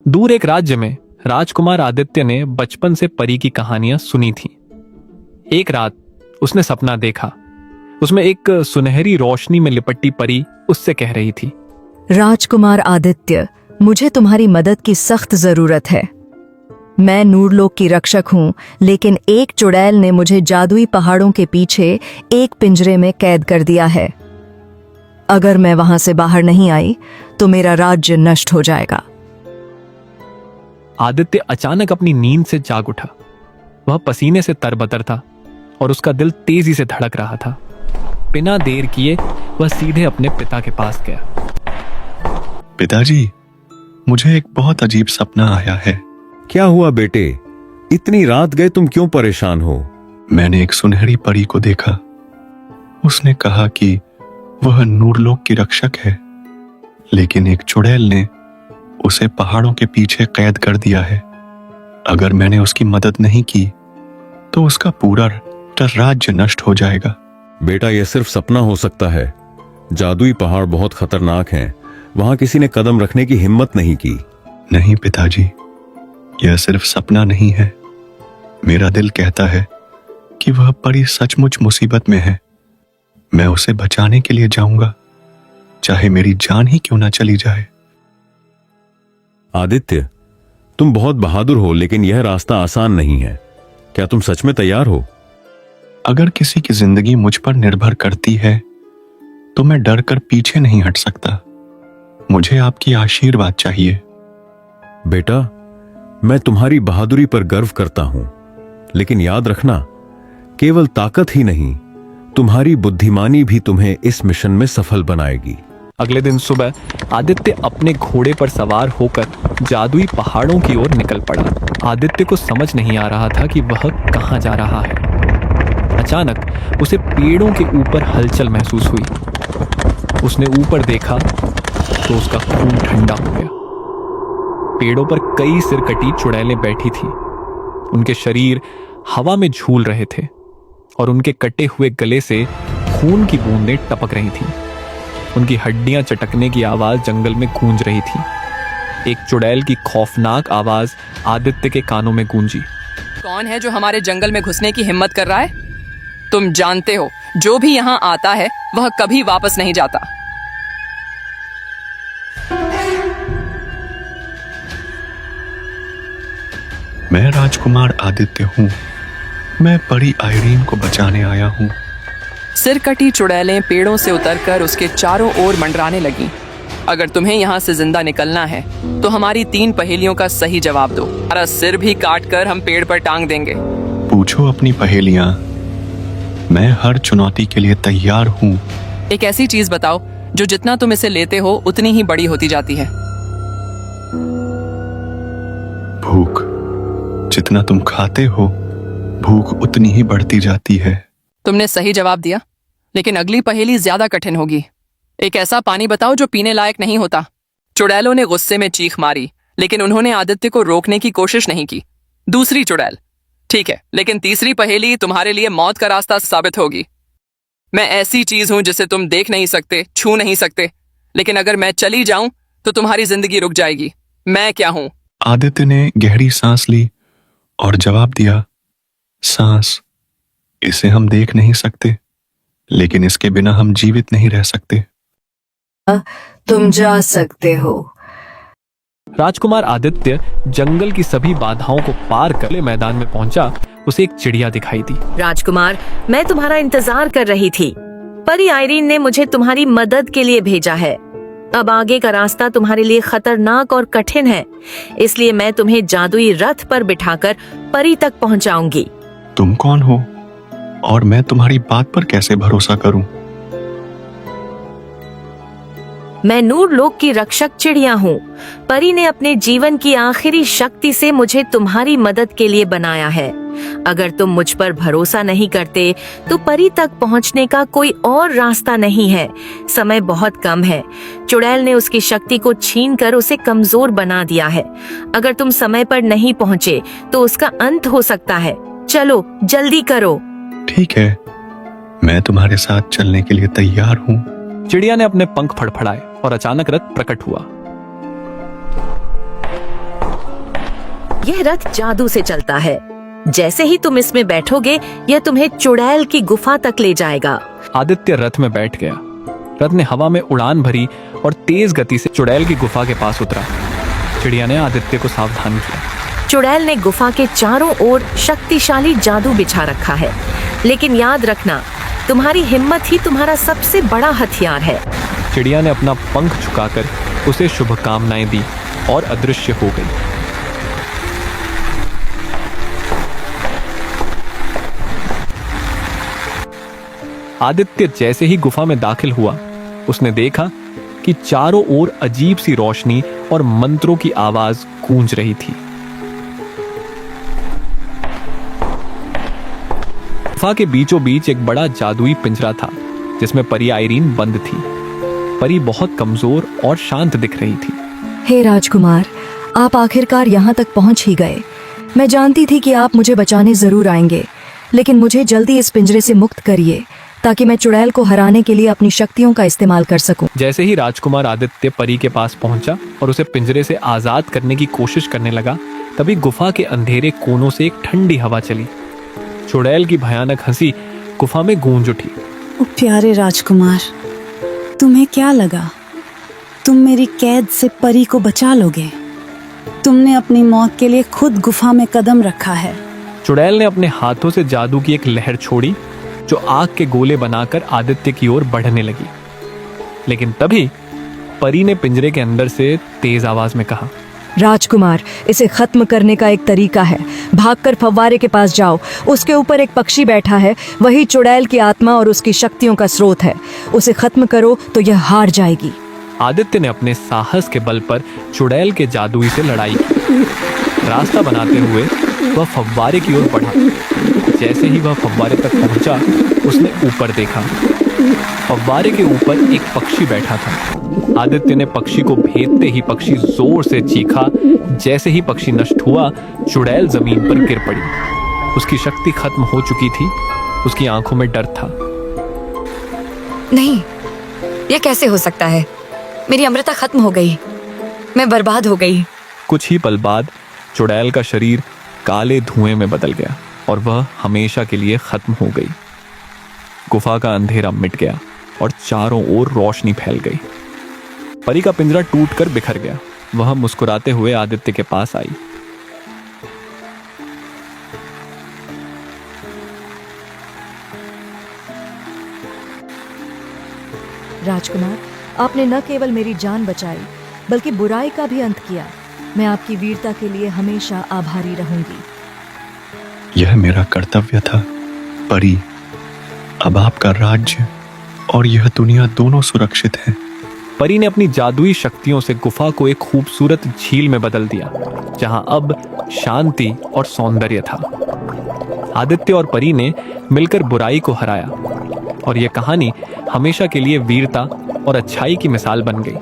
दूर एक राज्य में राजकुमार आदित्य ने बचपन से परी की कहानियां सुनी थीं। एक रात उसने सपना देखा। उसमें एक सुनहरी रोशनी में लिपटी परी उससे कह रही थी, राजकुमार आदित्य, मुझे तुम्हारी मदद की सख्त जरूरत है। मैं नूरलोक की रक्षक हूँ, लेकिन एक चुड़ैल ने मुझे जादुई पहाड़ों के पीछे एक पिंजरे में कैद कर दिया है। अगर मैं वहां से बाहर नहीं आई तो मेरा राज्य नष्ट हो जाएगा। आदित्य अचानक अपनी नींद से जाग उठा। वह पसीने से तरबतर था और उसका दिल तेजी से धड़क रहा था। बिना देर किए वह सीधे अपने पिता के पास गया। पिताजी, मुझे एक बहुत अजीब सपना आया है। क्या हुआ बेटे? इतनी रात गए, तुम क्यों परेशान हो? मैंने एक सुनहरी परी को देखा। उसने कहा कि वह नूरलोक की रक्षक है, लेकिन एक चुड़ैल ने उसे पहाड़ों के पीछे कैद कर दिया है। अगर मैंने उसकी मदद नहीं की तो उसका पूरा राज्य नष्ट हो जाएगा। बेटा, यह सिर्फ सपना हो सकता है। जादुई पहाड़ बहुत खतरनाक हैं। वहां किसी ने कदम रखने की हिम्मत नहीं की। नहीं पिताजी, यह सिर्फ सपना नहीं है। मेरा दिल कहता है कि वह परी सचमुच मुसीबत में है। मैं उसे बचाने के लिए जाऊंगा, चाहे मेरी जान ही क्यों ना चली जाए। आदित्य, तुम बहुत बहादुर हो, लेकिन यह रास्ता आसान नहीं है। क्या तुम सच में तैयार हो? अगर किसी की जिंदगी मुझ पर निर्भर करती है तो मैं डर कर पीछे नहीं हट सकता। मुझे आपकी आशीर्वाद चाहिए। बेटा, मैं तुम्हारी बहादुरी पर गर्व करता हूं, लेकिन याद रखना, केवल ताकत ही नहीं, तुम्हारी बुद्धिमानी भी तुम्हें इस मिशन में सफल बनाएगी। अगले दिन सुबह आदित्य अपने घोड़े पर सवार होकर जादुई पहाड़ों की ओर निकल पड़ा। आदित्य को समझ नहीं आ रहा था कि वह कहां जा रहा है। अचानक उसे पेड़ों के ऊपर हलचल महसूस हुई। उसने ऊपर देखा तो उसका खून ठंडा हो गया। पेड़ों पर कई सिरकटी चुड़ैलें बैठी थीं। उनके शरीर हवा में झूल रहे थे और उनके कटे हुए गले से खून की बूंदें टपक रही थीं। उनकी हड्डियां चटकने की आवाज जंगल में गूंज रही थी। एक चुड़ैल की खौफनाक आवाज आदित्य के कानों में गूंजी। कौन है जो हमारे जंगल में घुसने की हिम्मत कर रहा है? तुम जानते हो, जो भी यहाँ आता है वह कभी वापस नहीं जाता। मैं राजकुमार आदित्य हूँ। मैं परी आयरीन को बचाने आया हूँ। सिरकटी चुड़ैलें पेड़ों से उतरकर उसके चारों ओर मंडराने लगीं। अगर तुम्हें यहाँ से जिंदा निकलना है तो हमारी 3 पहेलियों का सही जवाब दो। हमारा सिर भी काट कर हम पेड़ पर टांग देंगे। पूछो अपनी पहेलियां। मैं हर चुनौती के लिए तैयार हूँ। एक ऐसी चीज बताओ जो जितना तुम इसे लेते हो उतनी ही बड़ी होती जाती है। भूख। जितना तुम खाते हो, भूख उतनी ही बढ़ती जाती है। तुमने सही जवाब दिया, लेकिन अगली पहेली ज्यादा कठिन होगी। एक ऐसा पानी बताओ जो पीने लायक नहीं होता। चुड़ैलों ने गुस्से में चीख मारी, लेकिन उन्होंने आदित्य को रोकने की कोशिश नहीं की। दूसरी चुड़ैल। ठीक है, लेकिन तीसरी पहेली तुम्हारे लिए मौत का रास्ता साबित होगी। मैं ऐसी चीज हूं जिसे तुम देख नहीं सकते, छू नहीं सकते, लेकिन अगर मैं चली जाऊं तो तुम्हारी जिंदगी रुक जाएगी। मैं क्या हूं? आदित्य ने गहरी सांस ली और जवाब दिया, सांस। इसे हम देख नहीं सकते, लेकिन इसके बिना हम जीवित नहीं रह सकते। तुम जा सकते हो। राजकुमार आदित्य जंगल की सभी बाधाओं को पार कर मैदान में पहुंचा। उसे एक चिड़िया दिखाई दी। राजकुमार, मैं तुम्हारा इंतजार कर रही थी। परी आयरीन ने मुझे तुम्हारी मदद के लिए भेजा है। अब आगे का रास्ता तुम्हारे लिए खतरनाक और कठिन है, इसलिए मैं तुम्हें जादुई रथ पर बिठाकर परी तक पहुंचाऊंगी। तुम कौन हो और मैं तुम्हारी बात पर कैसे भरोसा करूं? मैं नूरलोक की रक्षक चिड़िया हूँ। परी ने अपने जीवन की आखिरी शक्ति से मुझे तुम्हारी मदद के लिए बनाया है। अगर तुम मुझ पर भरोसा नहीं करते तो परी तक पहुँचने का कोई और रास्ता नहीं है। समय बहुत कम है। चुड़ैल ने उसकी शक्ति को छीनकर उसे कमजोर बना दिया है। अगर तुम समय पर नहीं पहुँचे तो उसका अंत हो सकता है। चलो जल्दी करो। ठीक है, मैं तुम्हारे साथ चलने के लिए तैयार हूँ। चिड़िया ने अपने पंख फड़फड़ाए और अचानक रथ प्रकट हुआ। यह रथ जादू से चलता है। जैसे ही तुम इसमें बैठोगे, यह तुम्हें चुड़ैल की गुफा तक ले जाएगा। आदित्य रथ में बैठ गया। रथ ने हवा में उड़ान भरी और तेज गति से चुड़ैल की गुफा के पास उतरा। चिड़िया ने आदित्य को सावधान किया। चुड़ैल ने गुफा के चारों ओर शक्तिशाली जादू बिछा रखा है, लेकिन याद रखना, तुम्हारी हिम्मत ही तुम्हारा सबसे बड़ा हथियार है। चिड़िया ने अपना पंख झुकाकर उसे शुभकामनाएं दी और अदृश्य हो गई। आदित्य जैसे ही गुफा में दाखिल हुआ, उसने देखा कि चारों ओर अजीब सी रोशनी और मंत्रों की आवाज गूंज रही थी। गुफा के बीचों बीच एक बड़ा जादुई पिंजरा था, जिसमें परी आइरीन बंद थी। परी बहुत कमजोर और शांत दिख रही थी। हे राजकुमार, आप आखिरकार यहाँ तक पहुँच ही गए। मैं जानती थी कि आप मुझे बचाने जरूर आएंगे, लेकिन मुझे जल्दी इस पिंजरे से मुक्त करिए ताकि मैं चुड़ैल को हराने के लिए अपनी शक्तियों का इस्तेमाल कर सकूं। जैसे ही राजकुमार आदित्य परी के पास पहुंचा और उसे पिंजरे से आजाद करने की कोशिश करने लगा, तभी गुफा के अंधेरे कोनों से एक ठंडी हवा चली। चुड़ैल की भयानक हंसी गुफा में गूंज उठी। ओ प्यारे राजकुमार, तुम्हें क्या लगा तुम मेरी कैद से परी को बचा लोगे? तुमने अपनी मौत के लिए खुद गुफा में कदम रखा है। चुड़ैल ने अपने हाथों से जादू की एक लहर छोड़ी, जो आग के गोले बनाकर आदित्य की ओर बढ़ने लगी। लेकिन तभी परी ने पिंजरे के अंदर से तेज आवाज में कहा, राजकुमार, इसे खत्म करने का एक तरीका है। भागकर फव्वारे के पास जाओ। उसके ऊपर एक पक्षी बैठा है, वही चुड़ैल की आत्मा और उसकी शक्तियों का स्रोत है। उसे खत्म करो तो यह हार जाएगी। आदित्य ने अपने साहस के बल पर चुड़ैल के जादुई से लड़ाई की। रास्ता बनाते हुए वह फव्वारे की ओर बढ़ा। जैसे ही वह फव्वारे तक पहुंचा, उसने ऊपर देखा। फव्वारे के ऊपर एक पक्षी बैठा था। आदित्य ने पक्षी को भेदते ही पक्षी जोर से चीखा। जैसे ही पक्षी नष्ट हुआ, चुड़ैल जमीन पर गिर पड़ी। उसकी शक्ति खत्म हो चुकी थी। उसकी आंखों में डर था। नहीं, यह कैसे हो सकता है? मेरी अमृता खत्म हो गई, मैं बर्बाद हो गई। कुछ ही पल बाद चुड़ैल का शरीर काले धुएं में बदल गया और वह हमेशा के लिए खत्म हो गई। गुफा का अंधेरा मिट गया और चारों ओर रोशनी फैल गई। परी का पिंजरा टूटकर बिखर गया। वह मुस्कुराते हुए आदित्य के पास आई। राजकुमार, आपने न केवल मेरी जान बचाई, बल्कि बुराई का भी अंत किया। मैं आपकी वीरता के लिए हमेशा आभारी रहूंगी। यह मेरा कर्तव्य था। परी, अब आपका राज्य और यह दुनिया दोनों सुरक्षित हैं। परी ने अपनी जादुई शक्तियों से गुफा को एक खूबसूरत झील में बदल दिया, जहां अब शांति और सौंदर्य था। आदित्य और परी ने मिलकर बुराई को हराया और यह कहानी हमेशा के लिए वीरता और अच्छाई की मिसाल बन गई।